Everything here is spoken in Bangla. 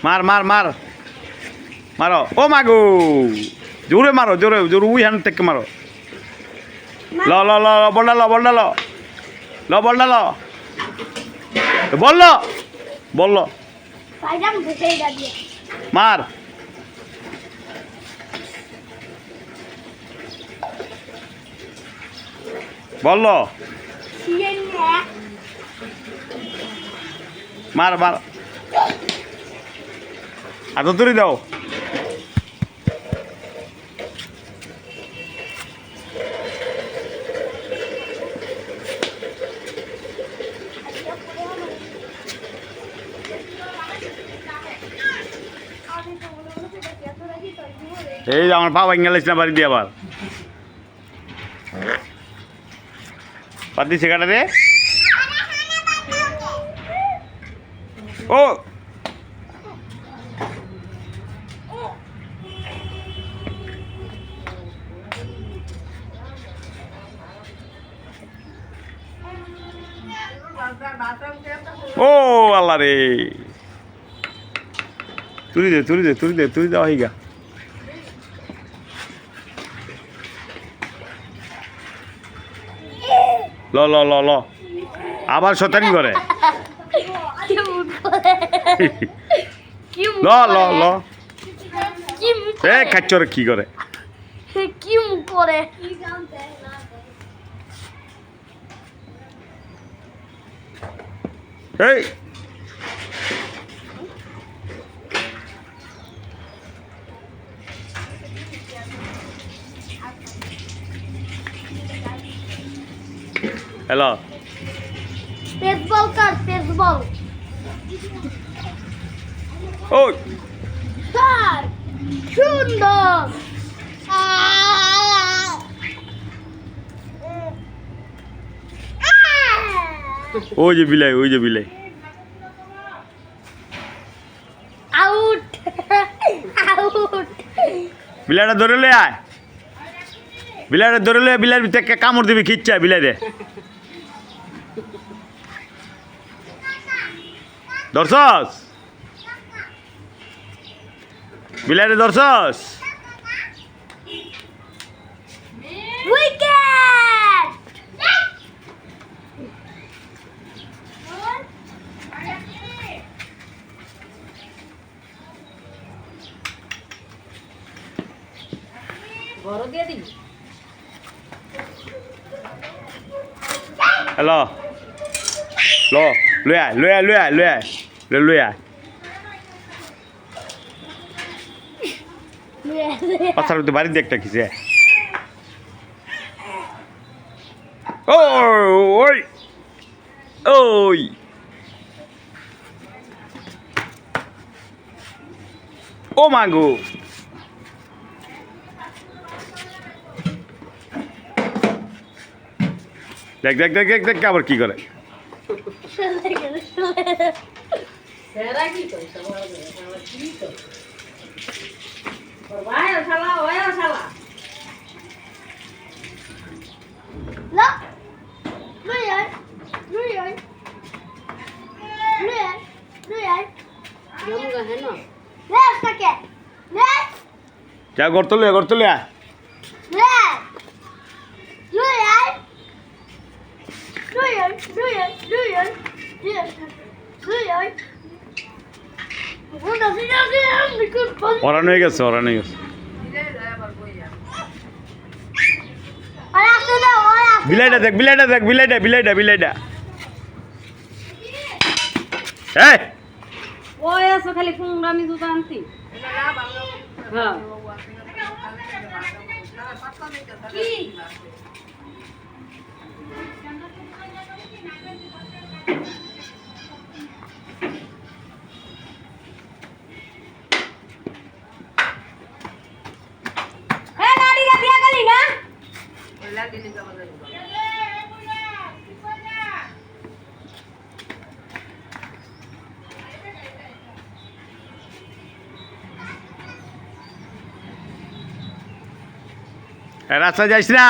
মার মার মার মারো ও মাগো জোরে মারো জোরে জোরে উই হ্যান্ড থেকে মারো ল ল ল বলডা ল বলডা ল ল বলডা ল বলল বলল মার বলল মার মার এত তুরি দাও এই আমার পা ভাঙে গেলিস না বাড়ি দিয়ে আবার পাতি সেখানে রে ও ও আল্লাহ রে তুলি দে তুলি দে তুলি দে তুলি দেওয়া হইগা ল ল ল ল আবার শতানি করে ল ল ল এ খাচ্চর কি করে কি করে এই হ্যালো বেসবল কার বেসবল ও স্যার সুন্দর ওই যে বিলাই ওই যে বিলাই আউট আউট বিলাইটা ধরে লে আয় বিলাইটা ধরে লে বিলাইয়ের ভিতরে কামড় দিবি খিচ্ছা বিলাই রে ধরছস বিলাইরে ধরছস উইকেট বড় দিয়ে দিবি হ্যালো ল লয়ে আয় লয়ে আয় লয়ে আয় লয়ে আয় লয়ে আয় পাথার মধ্যে বাড়ি দিয়ে একটা খিসে ও ওই ওই ও মাগো দেখ দেখ দেখ দেখ দেখ আবার কি করে সেরা কি করে সবার কি করে ওর ভাই শালা ওই শালা লা লুই লুই লুই লুই জমগা হেন লে সকে লে যা গর্ত লয়ে আয় লে লুই লুই লুই লুই লুই ওরান হয়ে গেছে ওরান হয়ে গেছে বিলাইটা দেখ বিলাইটা দেখ বিলাইটা বিলাইটা বিলাইটা এই ওই আছে খালি ফুংরামি জুতা আনতি হ্যাঁ কি রাস্তা যাইস না।